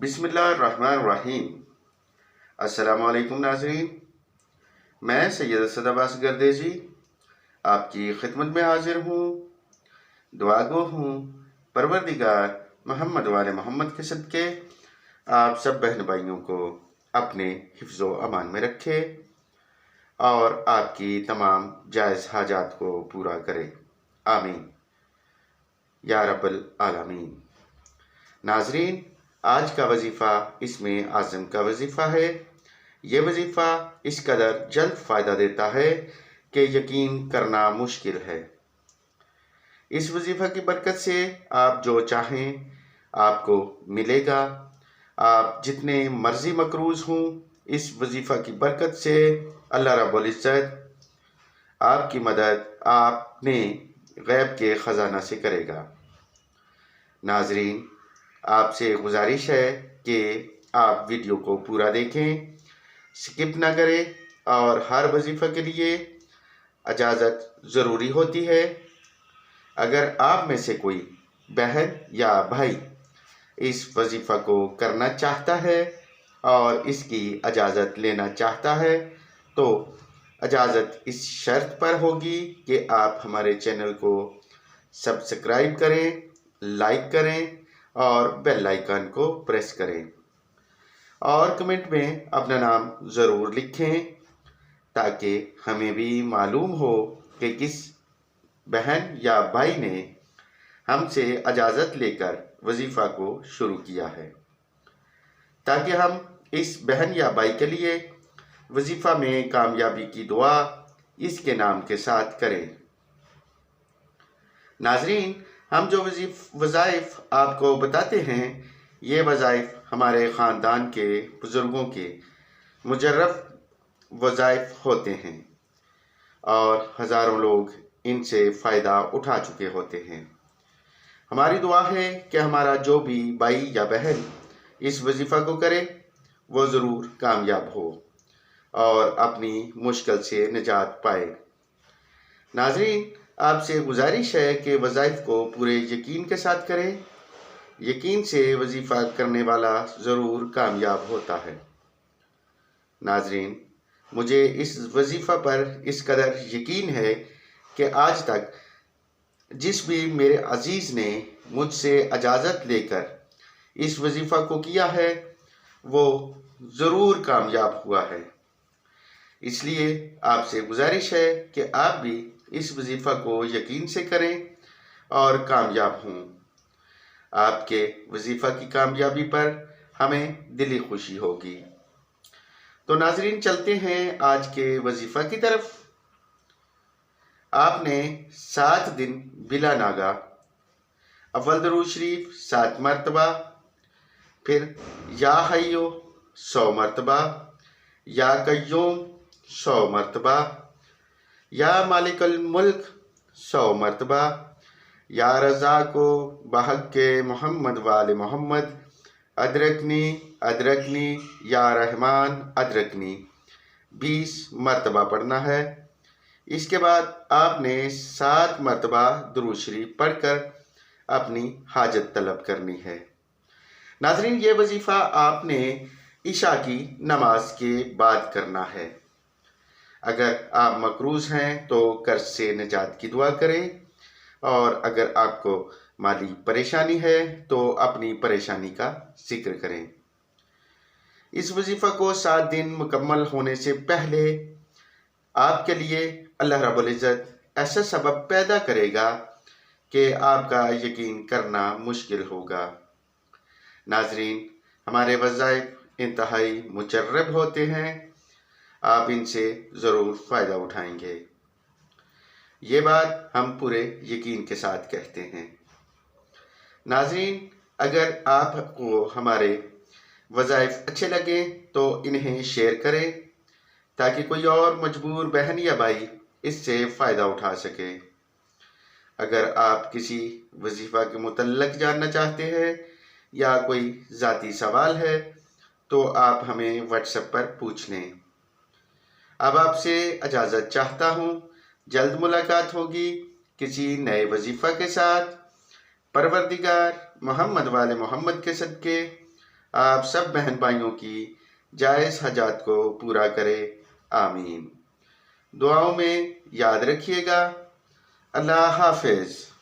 बिस्मिल्लाहिर्रहमानिर्रहीम। अस्सलामु अलैकुम नाज़रीन, मैं सैयद असद अब्बास गर्देजी आपकी खिदमत में हाजिर हूँ। दुआ गो हूँ परवरदिगार मोहम्मद वाले मोहम्मद के सदके आप सब बहन भाइयों को अपने हिफ्ज़ो अमान में रखे और आपकी तमाम जायज़ हाजात को पूरा करे, आमीन या रब्बल आलमीन। नाज़रीन, आज का वजीफ़ा इसमें आज़म का वजीफ़ा है। ये वजीफ़ा इस कदर जल्द फ़ायदा देता है कि यकीन करना मुश्किल है। इस वजीफ़ा की बरकत से आप जो चाहें आपको मिलेगा। आप जितने मर्ज़ी मकरूज़ हों, इस वजीफ़ा की बरकत से अल्लाह रब्बुल इज़्ज़त आपकी मदद आपने गैब के ख़जाना से करेगा। नाज़रीन, आपसे गुजारिश है कि आप वीडियो को पूरा देखें, स्किप ना करें और हर वजीफ़ा के लिए इजाज़त ज़रूरी होती है। अगर आप में से कोई बहन या भाई इस वजीफ़ा को करना चाहता है और इसकी इजाज़त लेना चाहता है तो इजाज़त इस शर्त पर होगी कि आप हमारे चैनल को सब्सक्राइब करें, लाइक करें और बेल आइकन को प्रेस करें और कमेंट में अपना नाम ज़रूर लिखें ताकि हमें भी मालूम हो कि किस बहन या भाई ने हमसे इजाज़त लेकर वजीफ़ा को शुरू किया है, ताकि हम इस बहन या भाई के लिए वजीफ़ा में कामयाबी की दुआ इसके नाम के साथ करें। नाज़रीन, हम जो वज़ाइफ़ आपको बताते हैं, ये वज़ाइफ़ हमारे ख़ानदान के बुज़ुर्गों के मुजर्रब वज़ाइफ़ होते हैं और हज़ारों लोग इनसे फ़ायदा उठा चुके होते हैं। हमारी दुआ है कि हमारा जो भी भाई या बहन इस वजीफ़ा को करे वो ज़रूर कामयाब हो और अपनी मुश्किल से निजात पाए। नाज़रीन, आपसे गुजारिश है कि वज़ाइफ़ को पूरे यकीन के साथ करें। यकीन से वजीफ़ा करने वाला ज़रूर कामयाब होता है। नाज़रीन, मुझे इस वजीफ़ा पर इस कदर यकीन है कि आज तक जिस भी मेरे अजीज़ ने मुझसे इजाज़त लेकर इस वजीफ़ा को किया है वो ज़रूर कामयाब हुआ है। इसलिए आपसे गुजारिश है कि आप भी इस वजीफ़ा को यकीन से करें और कामयाब हों। आपके वजीफ़ा की कामयाबी पर हमें दिली खुशी होगी। तो नाज़रीन, चलते हैं आज के वजीफ़ा की तरफ। आपने 7 दिन बिला नागा अव्वल दरूद शरीफ 7 मरतबा, फिर या हय्यो 100 मरतबा, या कय्यूम 100 मरतबा, या मालिकुल मुल्क 100 मरतबा, या रज़ाको बहक़्क़े मोहम्मद वाले मोहम्मद अदरकनी अदरकनी या रहमान अदरकनी 20 मरतबा पढ़ना है। इसके बाद आपने 7 मरतबा दुरूद शरीफ पढ़कर अपनी हाजत तलब करनी है। नाज़रीन, ये वजीफ़ा आपने इशा की नमाज के बाद करना है। अगर आप मकरूज़ हैं तो कर्ज से निजात की दुआ करें और अगर आपको माली परेशानी है तो अपनी परेशानी का जिक्र करें। इस वजीफ़ा को 7 दिन मुकम्मल होने से पहले आपके लिए अल्लाह रब्बुल इज़्ज़त ऐसा सबब पैदा करेगा कि आपका यकीन करना मुश्किल होगा। नाज़रीन, हमारे वज़ाइफ़ इंतहाई मुजर्रब होते हैं, आप इनसे ज़रूर फ़ायदा उठाएंगे। ये बात हम पूरे यकीन के साथ कहते हैं। नाज़रीन, अगर आपको हमारे वज़ाइफ़ अच्छे लगे तो इन्हें शेयर करें ताकि कोई और मजबूर बहन या भाई इससे फ़ायदा उठा सके। अगर आप किसी वजीफ़ा के मुतल्लक जानना चाहते हैं या कोई ज़ाती सवाल है तो आप हमें व्हाट्सएप पर पूछ लें। अब आपसे इजाज़त चाहता हूँ। जल्द मुलाकात होगी किसी नए वजीफ़ा के साथ। परवरदिगार मोहम्मद वाले मोहम्मद के सदके آپ سب بہن بھائیوں کی جائز حاجات کو پورا کرے، آمین۔ دعاؤں میں یاد رکھیے گا۔ اللہ حافظ۔